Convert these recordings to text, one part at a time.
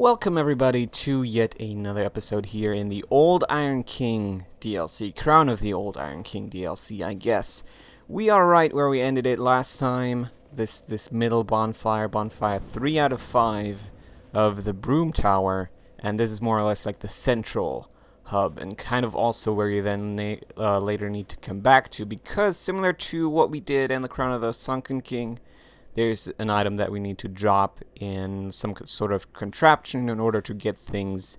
Welcome everybody to yet another episode here in the Old Iron King DLC, Crown of the Old Iron King DLC, I guess. We are right where we ended it last time, this middle bonfire 3 out of 5 of the Brume Tower, and this is more or less like the central hub, and kind of also where you then later need to come back to, because similar to what we did in the Crown of the Sunken King, there's an item that we need to drop in some sort of contraption in order to get things,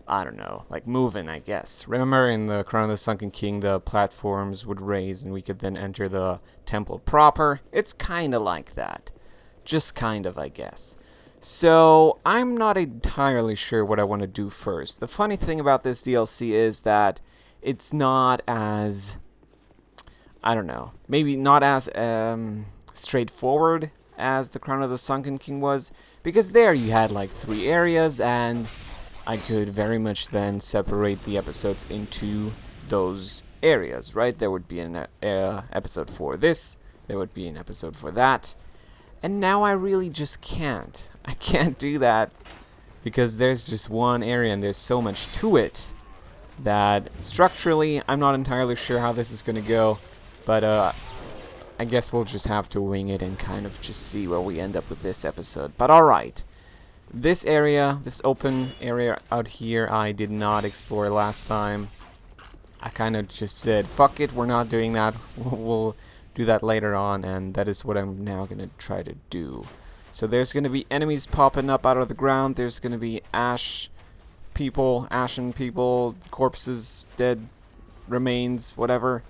I don't know, like moving, I guess. Remember in the Crown of the Sunken King, the platforms would raise and we could then enter the temple proper? It's kind of like that. Just kind of, I guess. So, I'm not entirely sure what I want to do first. The funny thing about this DLC is that it's not as, I don't know, maybe not as, straightforward as the Crown of the Sunken King was, because there you had like 3 areas and I could very much then separate the episodes into those areas, right? There would be an episode for this, there would be an episode for that, and now I really just can't. I can't do that because there's just one area and there's so much to it that structurally I'm not entirely sure how this is going to go, but I guess we'll just have to wing it and kind of just see where we end up with this episode. But alright, this area, this open area out here, I did not explore last time. I kind of just said, fuck it, we're not doing that. We'll do that later on, and that is what I'm now going to try to do. So there's going to be enemies popping up out of the ground. There's going to be ashen people, corpses, dead remains, whatever.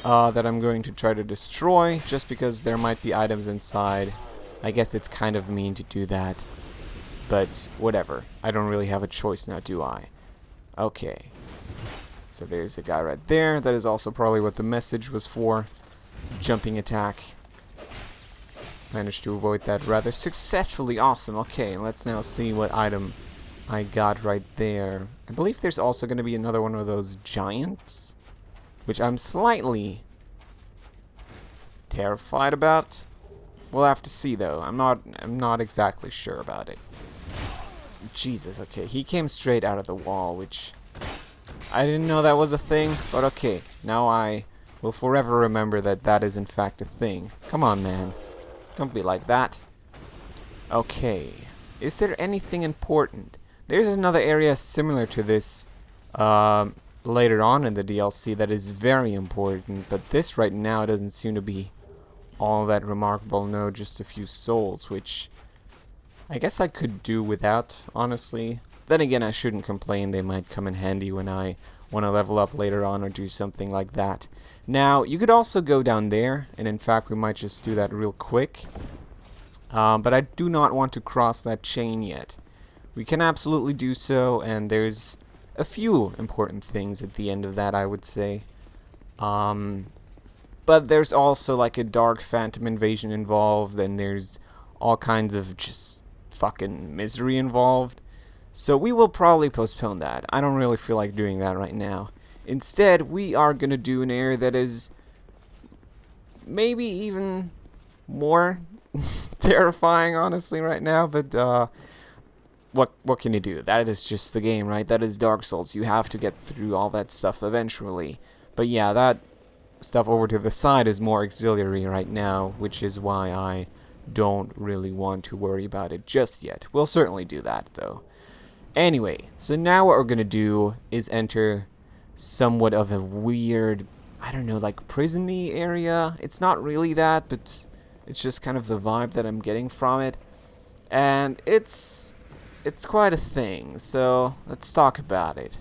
That I'm going to try to destroy, just because there might be items inside. I guess it's kind of mean to do that, but whatever. I don't really have a choice now, do I? Okay. So there's a guy right there. That is also probably what the message was for. Jumping attack. Managed to avoid that rather successfully. Awesome. Okay, let's now see what item I got right there. I believe there's also going to be another one of those giants, which I'm slightly terrified about. We'll have to see though. I'm not exactly sure about it. Jesus, okay. He came straight out of the wall, which I didn't know that was a thing, but okay. Now I will forever remember that that is in fact a thing. Come on, man. Don't be like that. Okay. Is there anything important? There's another area similar to this later on in the DLC that is very important, but this right now doesn't seem to be all that remarkable. No, just a few souls, which I guess I could do without, honestly. Then again, I shouldn't complain. They might come in handy when I want to level up later on or do something like that. Now, you could also go down there, and in fact we might just do that real quick. But I do not want to cross that chain yet. We can absolutely do so, and there's a few important things at the end of that, I would say. But there's also like a dark phantom invasion involved, and there's all kinds of just fucking misery involved. So we will probably postpone that. I don't really feel like doing that right now. Instead, we are gonna do an area that is maybe even more terrifying, honestly, right now, but what can you do? That is just the game, right? That is Dark Souls. You have to get through all that stuff eventually. But yeah, that stuff over to the side is more auxiliary right now, which is why I don't really want to worry about it just yet. We'll certainly do that, though. Anyway, so now what we're going to do is enter somewhat of a weird, I don't know, like prison-y area. It's not really that, but it's just kind of the vibe that I'm getting from it. And it's quite a thing, so let's talk about it.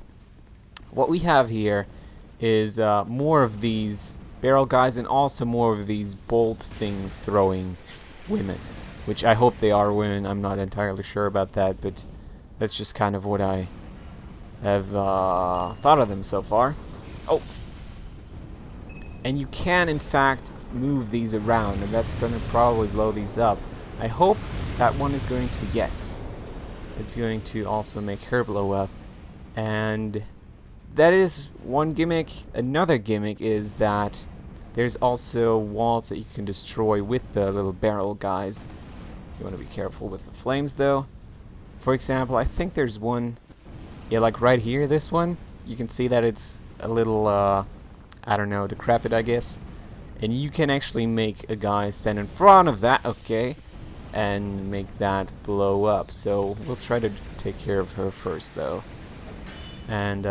What we have here is more of these barrel guys and also more of these bolt thing throwing women, which I hope they are women. I'm not entirely sure about that, but that's just kind of what I have thought of them so far. Oh! And you can in fact move these around, and that's going to probably blow these up. I hope that one is going to, yes. It's going to also make her blow up, and that is one gimmick. Another gimmick is that there's also walls that you can destroy with the little barrel guys. You want to be careful with the flames though. For example, I think there's one, yeah, like right here, this one. You can see that it's a little, I don't know, decrepit, I guess. And you can actually make a guy stand in front of that, okay, and make that blow up. So we'll try to take care of her first, though. And,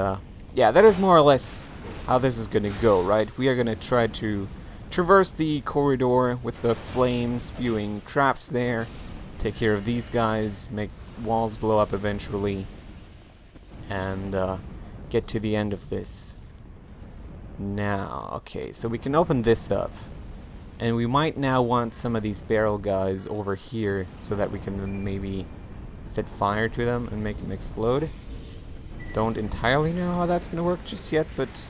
yeah, that is more or less how this is gonna go, right? We are gonna try to traverse the corridor with the flame spewing traps there, take care of these guys, make walls blow up eventually, and get to the end of this. Now, okay, so we can open this up, and we might now want some of these barrel guys over here so that we can maybe set fire to them and make them explode. Don't entirely know how that's gonna work just yet, but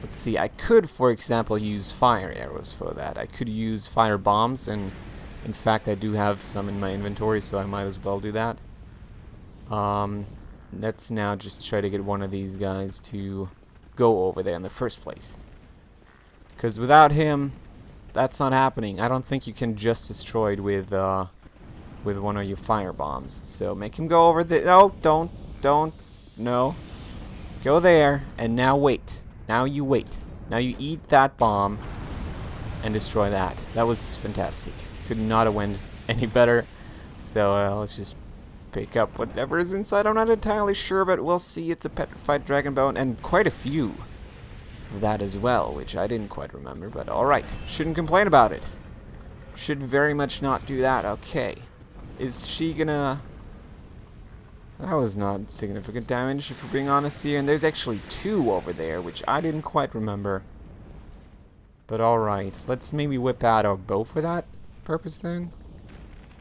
let's see. I could, for example, use fire arrows for that. I could use fire bombs, and in fact I do have some in my inventory, so I might as well do that. Let's now just try to get one of these guys to go over there in the first place, because without him, that's not happening. I don't think you can just destroy it with one of your fire bombs. So make him go over there. No, don't, no. Go there, and now wait. Now you wait. Now you eat that bomb and destroy that. That was fantastic. Could not have went any better. So let's just pick up whatever is inside. I'm not entirely sure, but we'll see. It's a petrified dragon bone, and quite a few of that as well, which I didn't quite remember, but alright. Shouldn't complain about it. Should very much not do that. Okay. Is she gonna... That was not significant damage, if we're being honest here, and there's actually two over there, which I didn't quite remember. But alright, let's maybe whip out our bow for that purpose then.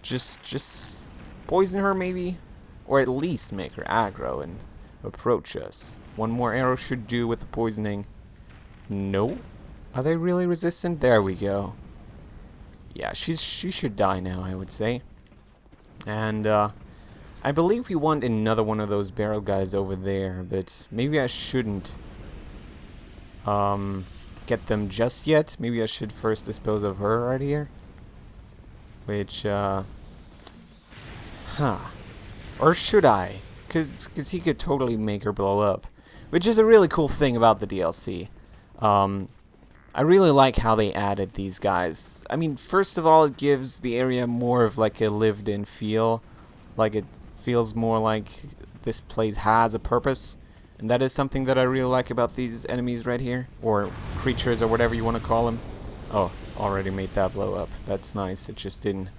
Just poison her maybe, or at least make her aggro and approach us. One more arrow should do with the poisoning. No? Are they really resistant? There we go. Yeah, she should die now, I would say. And I believe we want another one of those barrel guys over there, but maybe I shouldn't get them just yet. Maybe I should first dispose of her right here. Which, or should I? Because he could totally make her blow up. Which is a really cool thing about the DLC. I really like how they added these guys. I mean, first of all, it gives the area more of like a lived-in feel. Like it feels more like this place has a purpose. And that is something that I really like about these enemies right here. Or creatures, or whatever you want to call them. Oh, already made that blow up. That's nice. It just didn't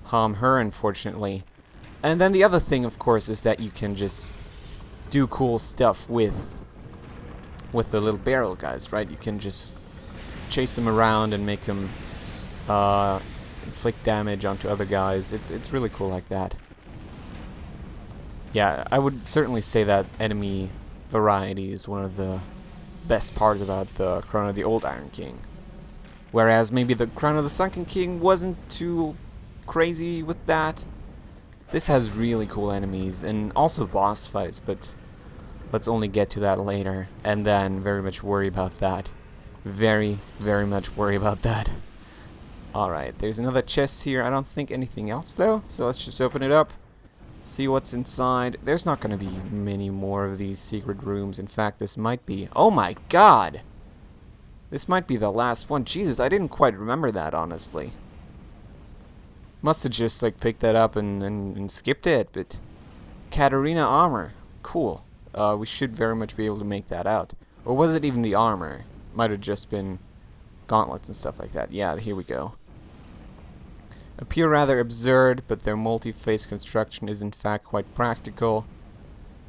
harm her, unfortunately. And then the other thing, of course, is that you can just do cool stuff with the little barrel guys, right? You can just chase them around and make them inflict damage onto other guys. It's really cool like that. Yeah, I would certainly say that enemy variety is one of the best parts about the Crown of the Old Iron King. Whereas maybe the Crown of the Sunken King wasn't too crazy with that. This has really cool enemies and also boss fights, but let's only get to that later, and then very much worry about that. Very, very much worry about that. Alright, there's another chest here. I don't think anything else though, so let's just open it up. See what's inside. There's not going to be many more of these secret rooms. In fact, this might be... Oh my god! This might be the last one. Jesus, I didn't quite remember that, honestly. Must have just like picked that up and skipped it, but... Katarina armor. Cool. We should very much be able to make that out. Or was it even the armor? Might have just been gauntlets and stuff like that. Yeah, here we go. Appear rather absurd, but their multi-phase construction is in fact quite practical.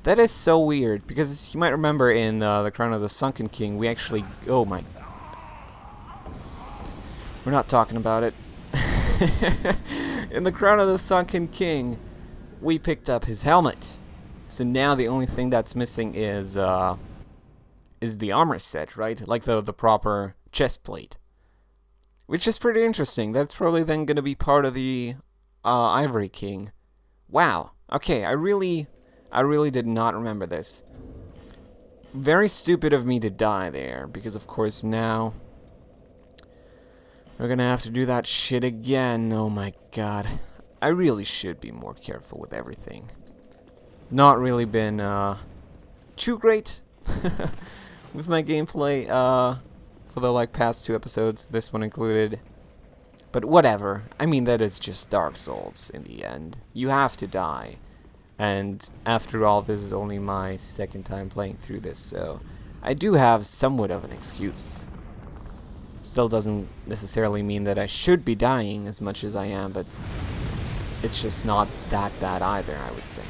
That is so weird, because you might remember in the Crown of the Sunken King, we actually... Oh my... We're not talking about it. In the Crown of the Sunken King, we picked up his helmet. So now the only thing that's missing is the armor set, right? Like the proper chest plate. Which is pretty interesting. That's probably then going to be part of the Ivory King. Wow. Okay, I really did not remember this. Very stupid of me to die there, because of course now we're going to have to do that shit again. Oh my god. I really should be more careful with everything. not really been too great with my gameplay for the like past 2 episodes, this one included. But whatever. I mean, that is just Dark Souls in the end. You have to die. And after all, this is only my 2nd time playing through this, so I do have somewhat of an excuse. Still doesn't necessarily mean that I should be dying as much as I am, but it's just not that bad either, I would say.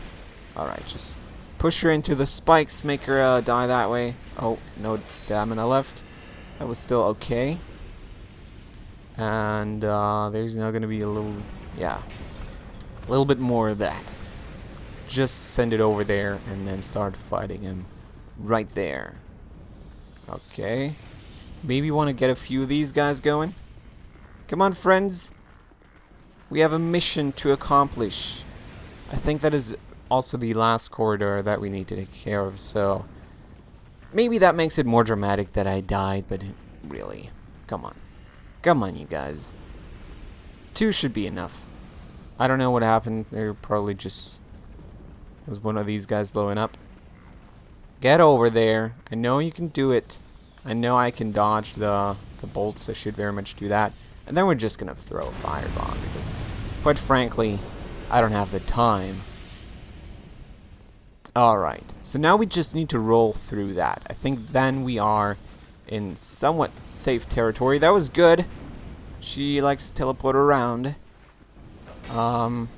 Alright, just push her into the spikes, make her die that way. Oh, no stamina left. That was still okay. And there's now going to be a little, yeah, a little bit more of that. Just send it over there and then start fighting him right there. Okay. Maybe want to get a few of these guys going. Come on, friends. We have a mission to accomplish. I think that is also the last corridor that we need to take care of, so maybe that makes it more dramatic that I died, but really, come on. Come on, you guys. 2 should be enough. I don't know what happened. They're probably just... was one of these guys blowing up. Get over there. I know you can do it. I know I can dodge the bolts. I should very much do that. And then we're just going to throw a firebomb because, quite frankly, I don't have the time. Alright. So now we just need to roll through that. I think then we are in somewhat safe territory. That was good. She likes to teleport around. And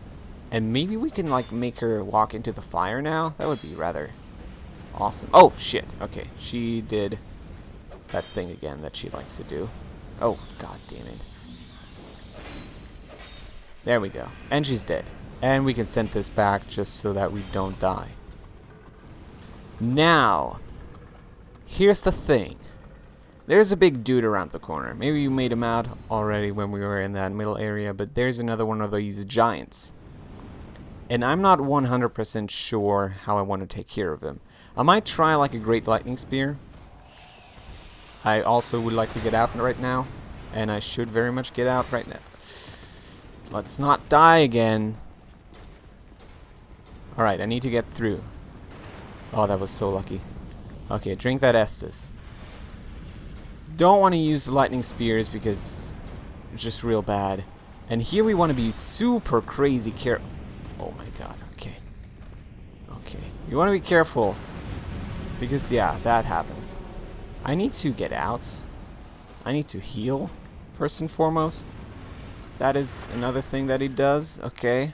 maybe we can like make her walk into the fire now. That would be rather awesome. Oh shit. Okay, she did that thing again that she likes to do. Oh god damn it. There we go. And she's dead. And we can send this back just so that we don't die. Now, here's the thing. There's a big dude around the corner. Maybe you made him out already when we were in that middle area, but there's another one of these giants. And I'm not 100% sure how I want to take care of him. I might try like a Great Lightning Spear. I also would like to get out right now. And I should very much get out right now. Let's not die again. Alright, I need to get through. Oh, that was so lucky. Okay, drink that Estus. Don't want to use the lightning spears because it's just real bad. And here we want to be super crazy careful. Oh my god, okay. Okay, you want to be careful. Because, yeah, that happens. I need to get out. I need to heal, first and foremost. That is another thing that he does, okay.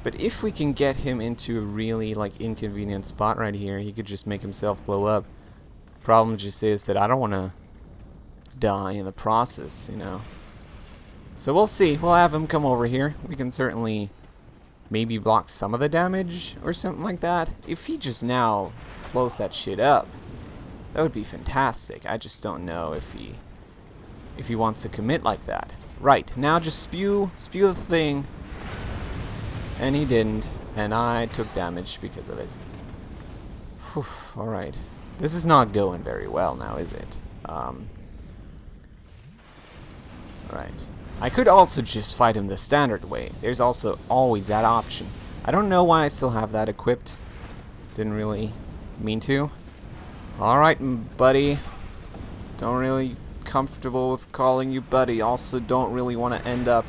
But if we can get him into a really, like, inconvenient spot right here, he could just make himself blow up. Problem just is that I don't want to die in the process, you know. So we'll see. We'll have him come over here. We can certainly maybe block some of the damage or something like that. If he just now blows that shit up, that would be fantastic. I just don't know if he wants to commit like that. Right, now just spew the thing. And he didn't, and I took damage because of it. Whew, alright. This is not going very well now, is it? Right. I could also just fight him the standard way. There's also always that option. I don't know why I still have that equipped. Didn't really mean to. Alright, buddy. Don't really comfortable with calling you buddy. Also don't really want to end up...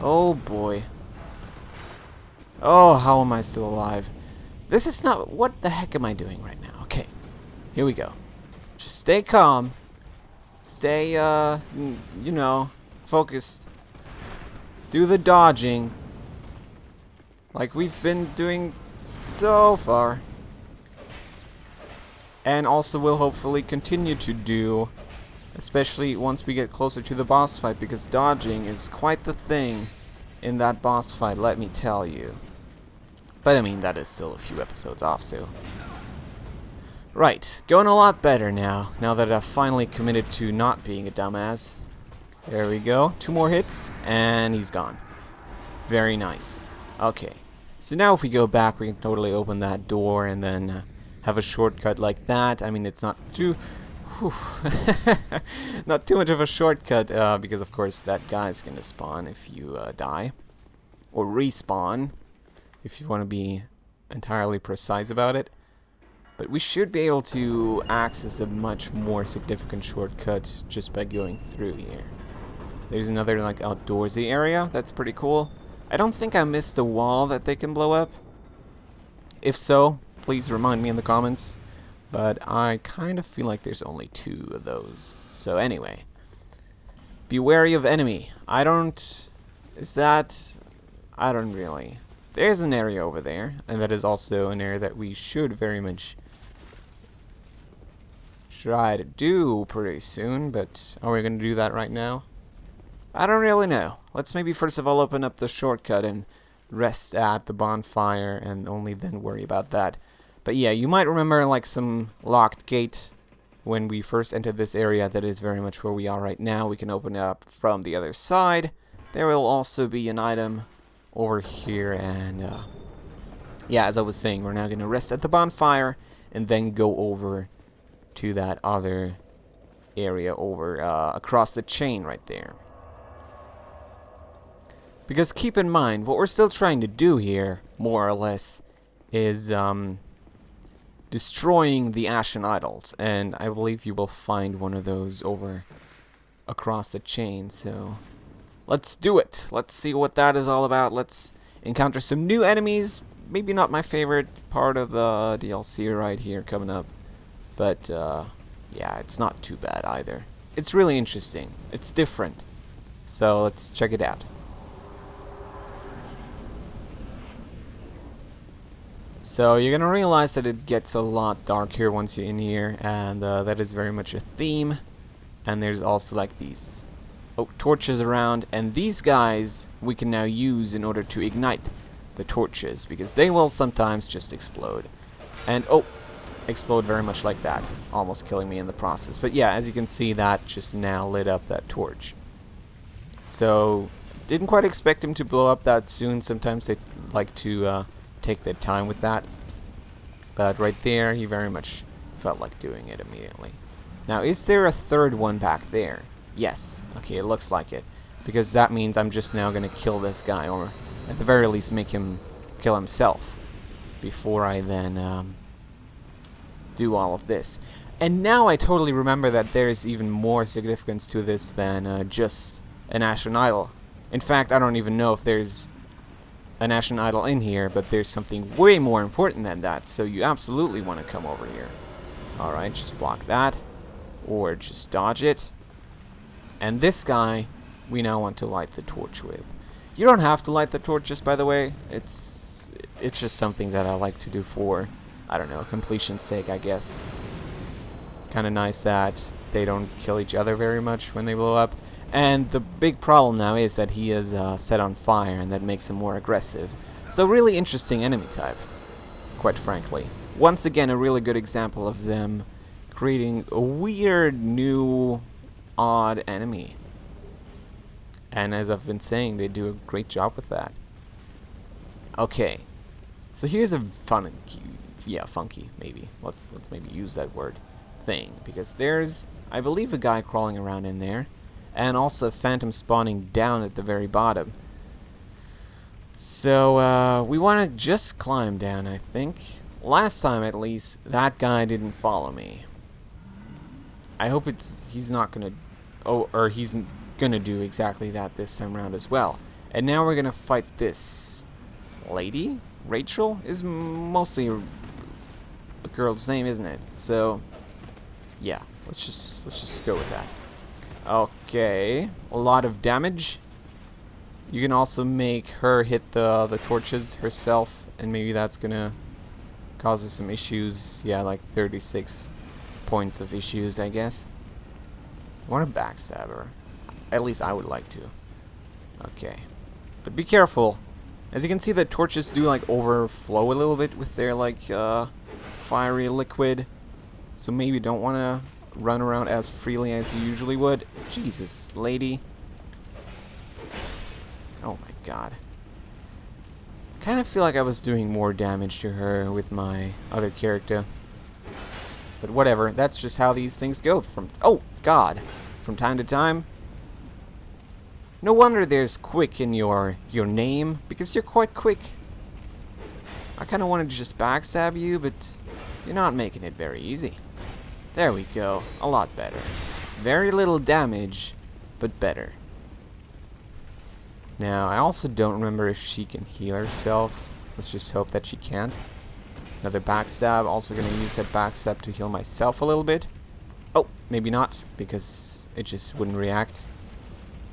Oh boy. Oh, how am I still alive? This is not... What the heck am I doing right now? Okay. Here we go. Just stay calm. Stay, you know, focused. Do the dodging. Like we've been doing so far. And also will hopefully continue to do. Especially once we get closer to the boss fight. Because dodging is quite the thing in that boss fight, let me tell you. But I mean, that is still a few episodes off, so... Right, going a lot better now that I've finally committed to not being a dumbass. There we go, 2 more hits, and he's gone. Very nice. Okay, so now if we go back, we can totally open that door and then have a shortcut like that. I mean, it's not too... not too much of a shortcut, because of course that guy's gonna spawn if you die. Or respawn, if you want to be entirely precise about it. But we should be able to access a much more significant shortcut just by going through here. There's another like outdoorsy area. That's pretty cool. I don't think I missed a wall that they can blow up. If so, please remind me in the comments. But I kind of feel like there's only 2 of those. So anyway. Be wary of enemy. I don't really. There's an area over there. And that is also an area that we should very much try to do pretty soon. But are we going to do that right now? I don't really know. Let's maybe first of all open up the shortcut and rest at the bonfire and only then worry about that. But yeah, you might remember like some locked gate when we first entered this area. That is very much where we are right now. We can open it up from the other side. There will also be an item over here, and yeah, as I was saying, we're now going to rest at the bonfire and then go over to that other area over across the chain right there. Because keep in mind, what we're still trying to do here, more or less, is destroying the Ashen Idols. And I believe you will find one of those over across the chain. So let's do it. Let's see what that is all about. Let's encounter some new enemies. Maybe not my favorite part of the DLC right here coming up. But yeah, it's not too bad either. It's really interesting. It's different. So let's check it out. So you're gonna realize that it gets a lot darker once you're in here, and that is very much a theme. And there's also like these torches around, and these guys we can now use in order to ignite the torches, because they will sometimes just explode. And explode very much like that, almost killing me in the process. But yeah, as you can see, that just now lit up that torch. So didn't quite expect him to blow up that soon. Sometimes they like to take their time with that, but right there he very much felt like doing it immediately. Now, is there a third one back there? Yes. Okay, it looks like it, because that means I'm just now gonna kill this guy, or at the very least make him kill himself before I then do all of this. And now I totally remember that there's even more significance to this than just an Ashen Idol. In fact, I don't even know if there's an Ashen Idol in here, but there's something way more important than that, so you absolutely want to come over here. Alright, just block that, or just dodge it. And this guy, we now want to light the torch with. You don't have to light the torches, by the way. It's just something that I like to do for, I don't know, completion's sake, I guess. It's kind of nice that they don't kill each other very much when they blow up. And the big problem now is that he is set on fire, and that makes him more aggressive. So really interesting enemy type, quite frankly. Once again, a really good example of them creating a weird, new, odd enemy. And as I've been saying, they do a great job with that. Okay, so here's a funky, maybe. Let's maybe use that word, thing, because there's, I believe, a guy crawling around in there. And also phantom spawning down at the very bottom. So we want to just climb down, I think. Last time, at least, that guy didn't follow me. I hope he's not gonna, or he's gonna do exactly that this time around as well. And now we're gonna fight this lady. Rachel is mostly a girl's name, isn't it? So yeah, let's just go with that. Okay, a lot of damage. You can also make her hit the torches herself, and maybe that's gonna cause us some issues. Yeah, like 36 points of issues, I guess. I want to backstab her. At least I would like to. Okay, but be careful. As you can see, the torches do like overflow a little bit with their like fiery liquid, so maybe don't want to run around as freely as you usually would. Jesus, lady. Oh my god. Kind of feel like I was doing more damage to her with my other character. But whatever, that's just how these things go from, oh god, from time to time. No wonder there's quick in your name, because you're quite quick. I kind of wanted to just backstab you, but you're not making it very easy. There we go. A lot better. Very little damage, but better. Now, I also don't remember if she can heal herself. Let's just hope that she can't. Another backstab. Also going to use that backstab to heal myself a little bit. Oh, maybe not, because it just wouldn't react.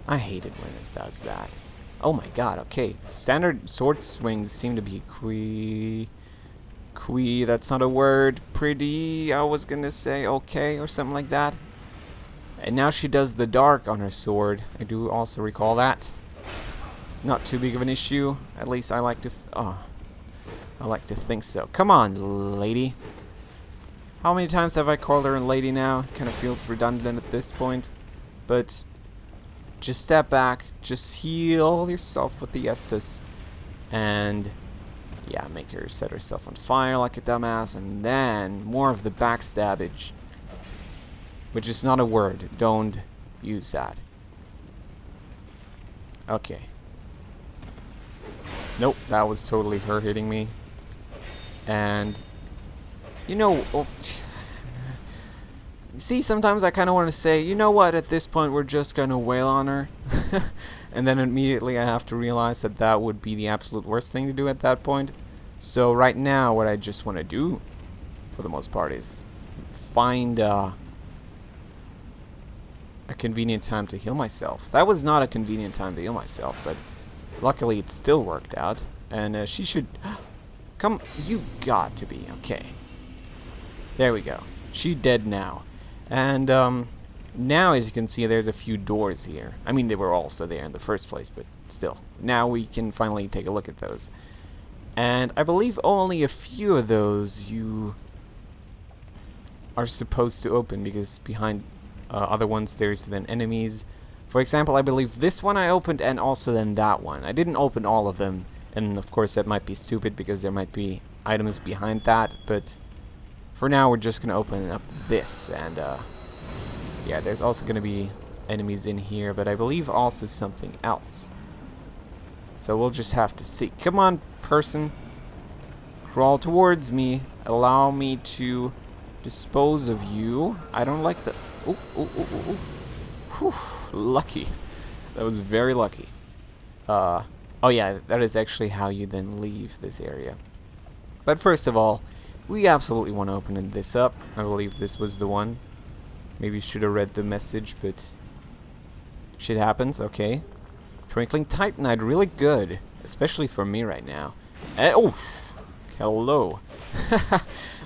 I hate it when it does that. Oh my god, okay. Standard sword swings seem to be that's not a word. Pretty, I was gonna say okay, or something like that. And now she does the dark on her sword. I do also recall that. Not too big of an issue. At least I like to I like to think so. Come on, lady. How many times have I called her a lady now? Kind of feels redundant at this point. But just step back, just heal yourself with the Estus, and yeah, make her set herself on fire like a dumbass, and then more of the backstabbage, which is not a word. Don't use that. Okay. Nope, that was totally her hitting me. And you know, see, sometimes I kind of want to say, you know what, at this point we're just going to wail on her. And then immediately I have to realize that that would be the absolute worst thing to do at that point. So right now what I just want to do, for the most part, is find a convenient time to heal myself. That was not a convenient time to heal myself, but luckily it still worked out. And she should... Come, you got to be, okay. There we go. She dead now. And now, as you can see, there's a few doors here. I mean, they were also there in the first place, but still. Now we can finally take a look at those. And I believe only a few of those you are supposed to open, because behind other ones there's then enemies. For example, I believe this one I opened, and also then that one. I didn't open all of them, and of course that might be stupid because there might be items behind that, but for now we're just going to open up this, and yeah, there's also going to be enemies in here, but I believe also something else. So we'll just have to see. Come on, person. Crawl towards me. Allow me to dispose of you. I don't like the... Ooh, ooh, ooh, ooh, ooh. Whew, lucky. That was very lucky. Oh yeah, that is actually how you then leave this area. But first of all, we absolutely want to open this up. I believe this was the one. Maybe should have read the message, but shit happens. Okay. Twinkling Titanite, really good, especially for me right now. Oh, hello.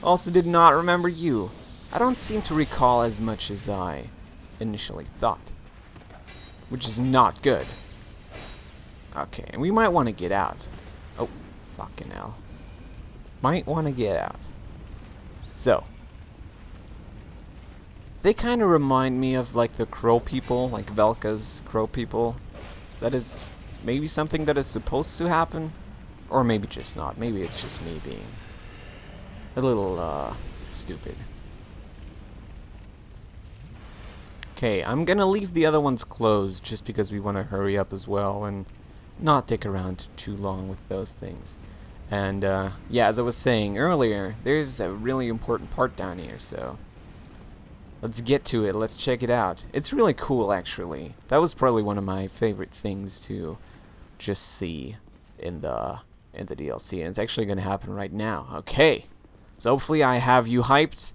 Also did not remember you. I don't seem to recall as much as I initially thought, which is not good. Okay, and we might want to get out. Oh, fucking hell. Might want to get out. So, they kind of remind me of like the crow people, like Velka's crow people. That is maybe something that is supposed to happen, or maybe just not. Maybe it's just me being a little stupid. Okay, I'm gonna leave the other ones closed just because we want to hurry up as well and not dick around too long with those things. And yeah, as I was saying earlier, there's a really important part down here, so let's get to it. Let's check it out. It's really cool, actually. That was probably one of my favorite things to just see in the DLC, and it's actually going to happen right now. Okay, so hopefully I have you hyped.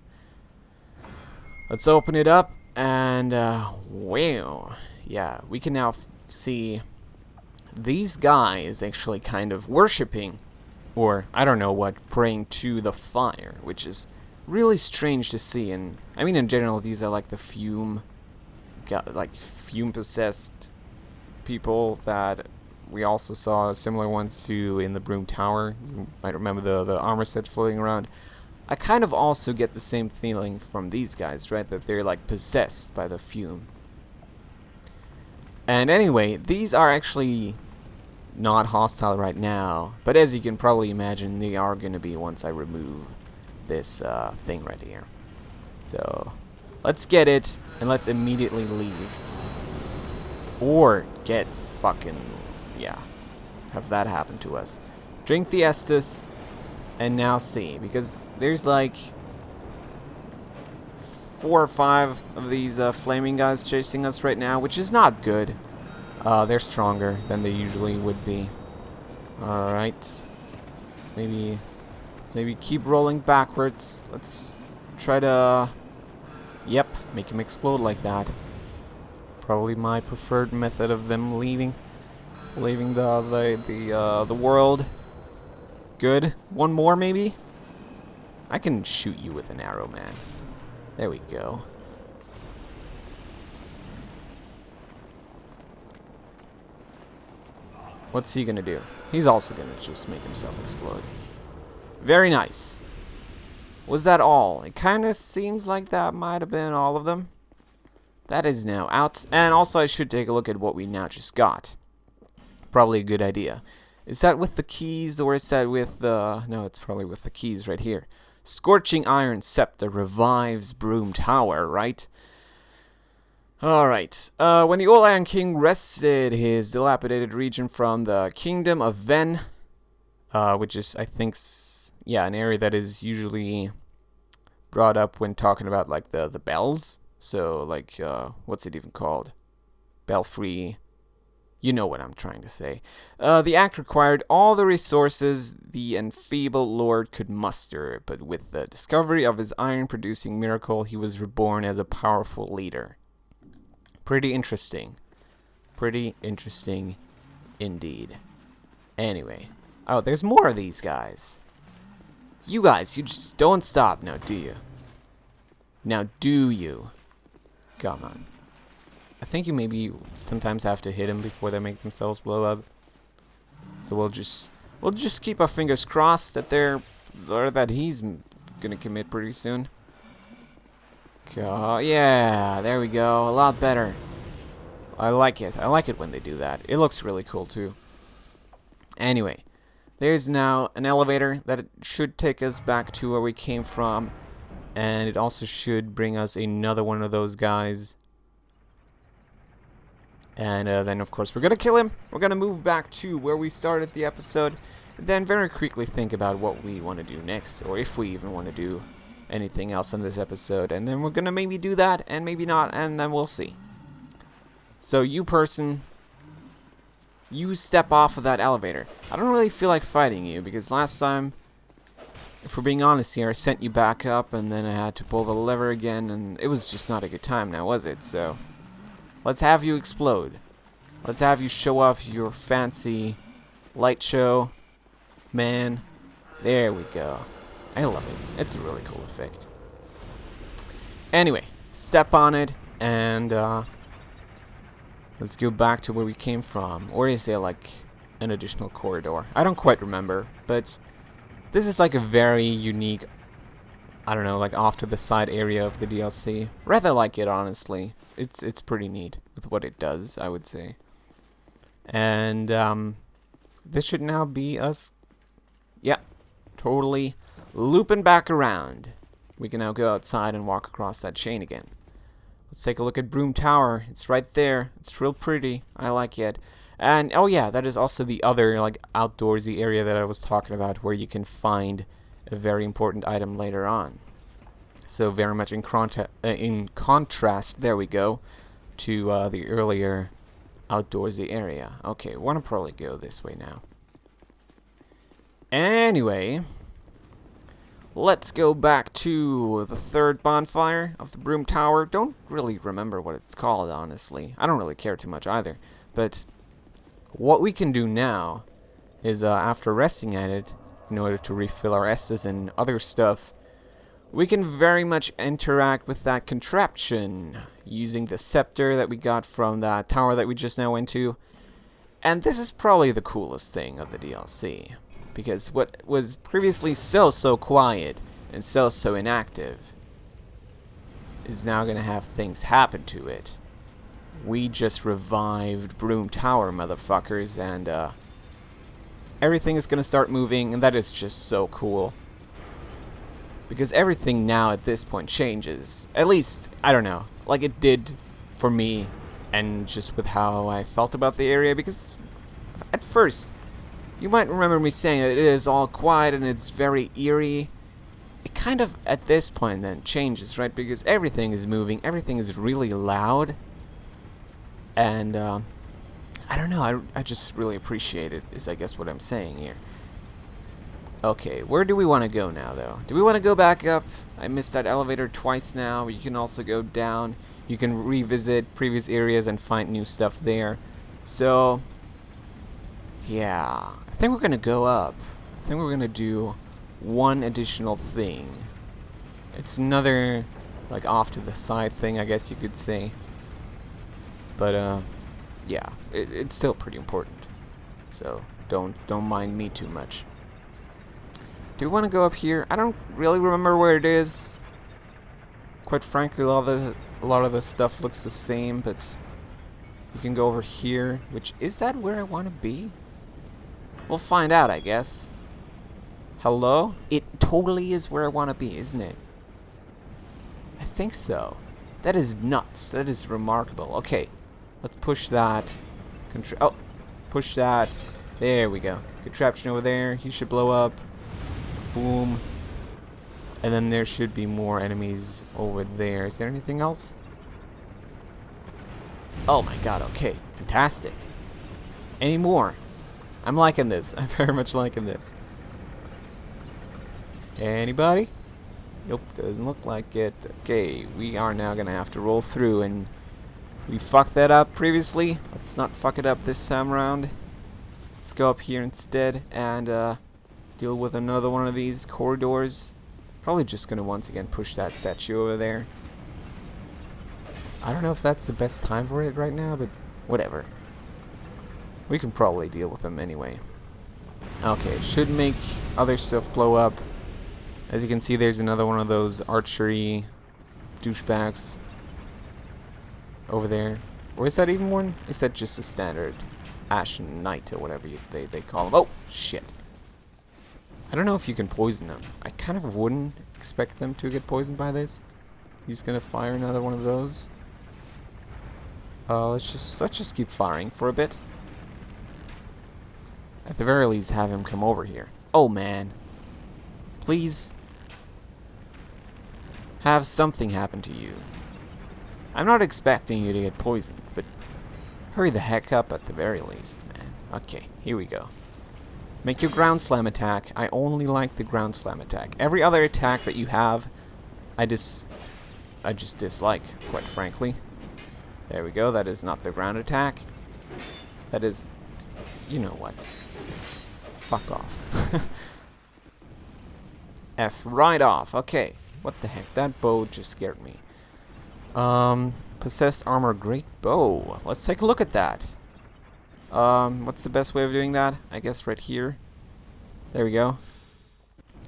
Let's open it up, and wow, yeah, we can now see these guys actually kind of worshipping, or I don't know what, praying to the fire, which is really strange to see. And I mean, in general, these are like the fume possessed people that we also saw similar ones to in the Brume Tower. You might remember the armor sets floating around. I kind of also get the same feeling from these guys, right? That they're like possessed by the fume. And anyway, these are actually not hostile right now, but as you can probably imagine, they are going to be once I remove this thing right here. So let's get it, and let's immediately leave. Or get fucking, yeah, have that happen to us. Drink the Estus, and now see, because there's like 4 or 5 of these flaming guys chasing us right now, which is not good. They're stronger than they usually would be. Alright. Let's maybe keep rolling backwards. Let's try to... Yep, make him explode like that. Probably my preferred method of them leaving the world. Good. One more, maybe? I can shoot you with an arrow, man. There we go. What's he gonna do? He's also gonna just make himself explode. Very nice. Was that all? It kind of seems like that might have been all of them. That is now out. And also I should take a look at what we now just got. Probably a good idea. Is that with the keys or is that with the... No, it's probably with the keys right here. Scorching Iron Scepter revives Brume Tower, right? Alright. When the Old Iron King wrested his dilapidated region from the Kingdom of Ven, which is, I think, yeah, an area that is usually brought up when talking about, like, the bells. So, like, what's it even called? Belfry. You know what I'm trying to say. The act required all the resources the enfeebled lord could muster, but with the discovery of his iron-producing miracle, he was reborn as a powerful leader. Pretty interesting. Pretty interesting indeed. Anyway. Oh, there's more of these guys. You guys, you just don't stop now, do you? Now, do you? Come on. I think you maybe sometimes have to hit them before they make themselves blow up. So we'll just keep our fingers crossed that that he's gonna commit pretty soon. Yeah, there we go. A lot better. I like it. I like it when they do that. It looks really cool too. Anyway, there's now an elevator that should take us back to where we came from, and it also should bring us another one of those guys. And then, of course, we're going to kill him. We're going to move back to where we started the episode. Then very quickly think about what we want to do next. Or if we even want to do anything else in this episode. And then we're going to maybe do that and maybe not. And then we'll see. So you person, you step off of that elevator. I don't really feel like fighting you. Because last time, if we're being honest here, I sent you back up. And then I had to pull the lever again. And it was just not a good time now, was it? So... let's have you explode. Let's have you show off your fancy light show. Man. There we go. I love it. It's a really cool effect. Anyway, step on it and let's go back to where we came from. Or is there like an additional corridor? I don't quite remember, but this is like a very unique, I don't know, like off to the side area of the DLC. Rather like it, honestly. It's pretty neat with what it does, I would say. And this should now be us, yeah, totally looping back around. We can now go outside and walk across that chain again. Let's take a look at Brume Tower. It's right there. It's real pretty. I like it. And oh yeah, that is also the other like outdoorsy area that I was talking about, where you can find a very important item later on. So very much in contrast, there we go, to the earlier outdoorsy area. Okay, want to probably go this way now. Anyway, let's go back to the third bonfire of the Brume Tower. Don't really remember what it's called, honestly. I don't really care too much either. But what we can do now is, after resting at it, in order to refill our Estus and other stuff, we can very much interact with that contraption using the scepter that we got from that tower that we just now went to. And this is probably the coolest thing of the DLC, because what was previously so quiet and so inactive is now going to have things happen to it. We just revived Brume Tower, motherfuckers, and everything is going to start moving, and that is just so cool. Because everything now at this point changes. At least, I don't know, like it did for me, and just with how I felt about the area. Because at first, You might remember me saying that it is all quiet and it's very eerie. It kind of, at this point then, changes, right? Because everything is moving, everything is really loud. And, I don't know, I just really appreciate it, is I guess what I'm saying here. Okay, where do we want to go now, though? Do we want to go back up? I missed that elevator twice now. You can also go down. You can revisit previous areas and find new stuff there. So, yeah, I think we're going to go up. I think we're going to do one additional thing. It's another, like, off to the side thing, I guess you could say. But, yeah, it's still pretty important. So, don't mind me too much. Do we want to go up here? I don't really remember where it is. Quite frankly, a lot of the stuff looks the same, but you can go over here. Which, is that where I want to be? We'll find out, I guess. Hello? It totally is where I want to be, isn't it? I think so. That is nuts. That is remarkable. Okay, let's push that. Oh, push that. There we go. Contraption over there. He should blow up. Boom. And then there should be more enemies over there. Is there anything else? Oh my god, okay. Fantastic. Any more? I'm liking this. I'm very much liking this. Anybody? Nope, doesn't look like it. Okay, we are now gonna have to roll through, and we fucked that up previously. Let's not fuck it up this time around. Let's go up here instead and deal with another one of these corridors. Probably just gonna once again push that statue over there. I don't know if that's the best time for it right now, but whatever. We can probably deal with them anyway. Okay, should make other stuff blow up. As you can see, there's another one of those archery douchebags over there. Or is that even one? Is that just a standard Ashen Knight or whatever they call them? Oh, shit. I don't know if you can poison them. I kind of wouldn't expect them to get poisoned by this. He's gonna fire another one of those. Let's just keep firing for a bit. At the very least, have him come over here. Oh man, please have something happen to you. I'm not expecting you to get poisoned, but hurry the heck up at the very least, man. Okay, here we go. Make your ground slam attack. I only like the ground slam attack. Every other attack that you have, I just dislike, quite frankly. There we go. That is not the ground attack. That is, you know what? Fuck off. F right off. Okay. What the heck? That bow just scared me. Possessed armor, great bow. Let's take a look at that. What's the best way of doing that? I guess right here. There we go.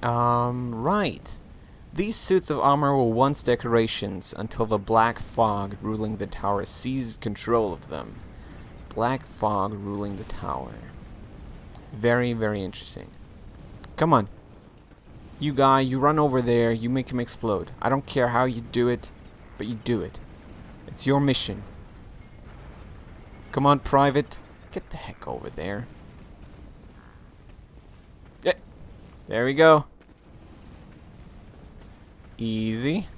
Right. These suits of armor were once decorations until the black fog ruling the tower seized control of them. Black fog ruling the tower. Very, very interesting. Come on. You guy, you run over there, you make him explode. I don't care how you do it, but you do it. It's your mission. Come on, Private. Get the heck over there. Yeah. There we go. Easy.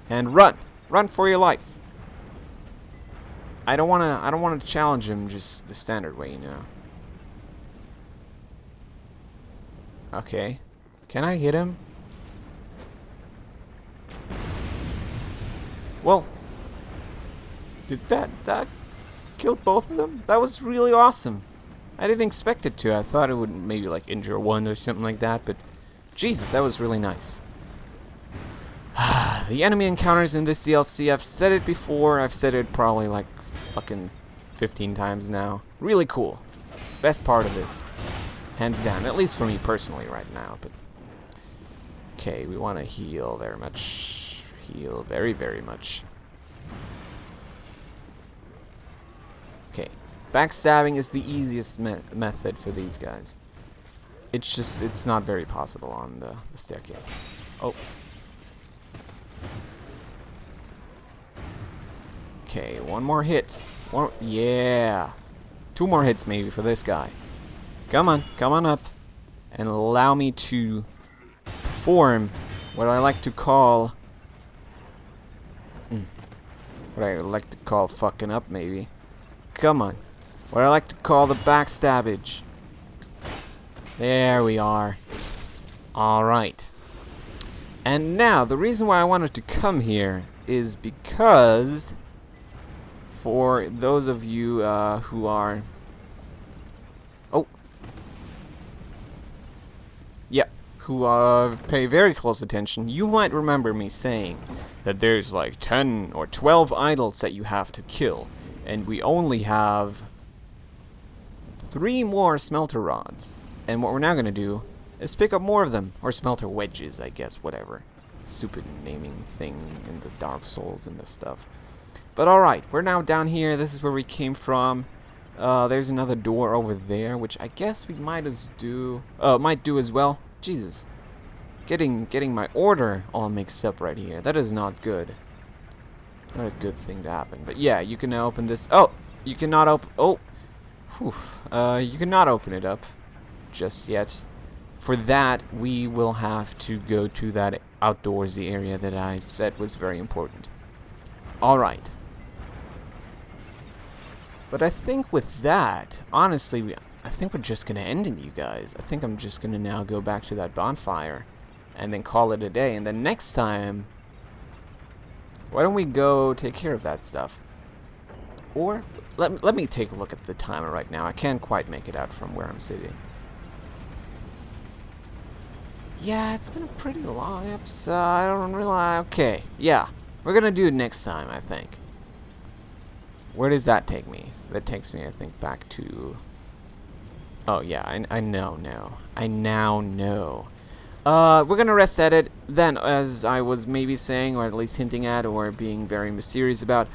And run. Run for your life. I don't wanna challenge him just the standard way, you know. Okay. Can I hit him? Well, did that killed both of them? That was really awesome. I didn't expect it to. I thought it would maybe like injure one or something like that, but Jesus, that was really nice. The enemy encounters in this DLC, I've said it before, I've said it probably like fucking 15 times now. Really cool. Best part of this. Hands down, at least for me personally right now, but okay, we want to heal very much. Heal very, very much. Okay, backstabbing is the easiest method for these guys. It's not very possible on the staircase. Oh. Okay, one more hit. Yeah. 2 more hits maybe for this guy. Come on up. And allow me to perform what I like to call... what I like to call fucking up, maybe. Come on. What I like to call the backstabbage. There we are. Alright. And now, the reason why I wanted to come here is because... for those of you who are... oh. Yeah. Who pay very close attention, you might remember me saying that there's like 10 or 12 idols that you have to kill. And we only have 3 more smelter rods. And what we're now going to do is pick up more of them. Or smelter wedges, I guess, whatever. Stupid naming thing in the Dark Souls and this stuff. But alright, we're now down here. This is where we came from. There's another door over there, which I guess we might do as well. Jesus. Getting my order all mixed up right here. That is not good. Not a good thing to happen. But yeah, you can now open this. Oh! You cannot open... oh! Whew. You cannot open it up just yet. For that, we will have to go to that outdoorsy area that I said was very important. Alright. But I think with that, honestly, I think we're just going to end it, you guys. I think I'm just going to now go back to that bonfire and then call it a day. And then next time, why don't we go take care of that stuff? Or, let me take a look at the timer right now. I can't quite make it out from where I'm sitting. Yeah, it's been a pretty long episode. I don't realize. Okay, yeah. We're going to do it next time, I think. Where does that take me? That takes me, I think, back to... oh, yeah, I know now. I now know. We're gonna rest at it. Then, as I was maybe saying, or at least hinting at, or being very mysterious about,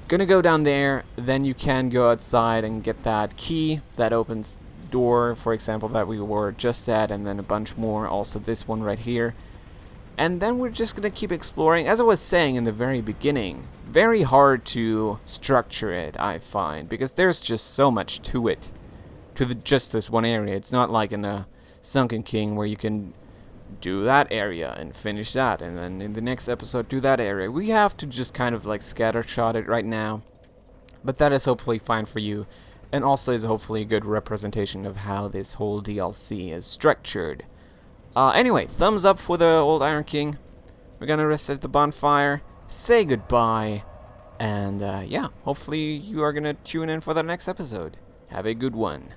gonna go down there. Then you can go outside and get that key that opens door, for example, that we were just at, and then a bunch more. Also, this one right here. And then we're just gonna keep exploring. As I was saying in the very beginning, very hard to structure it, I find, because there's just so much to it. To just this one area. It's not like in the Sunken King where you can do that area and finish that, and then in the next episode do that area. We have to just kind of like scattershot it right now, but that is hopefully fine for you, and also is hopefully a good representation of how this whole DLC is structured. Anyway, thumbs up for the Old Iron King. We're gonna rest at the bonfire, say goodbye, and yeah, hopefully you are gonna tune in for the next episode. Have a good one.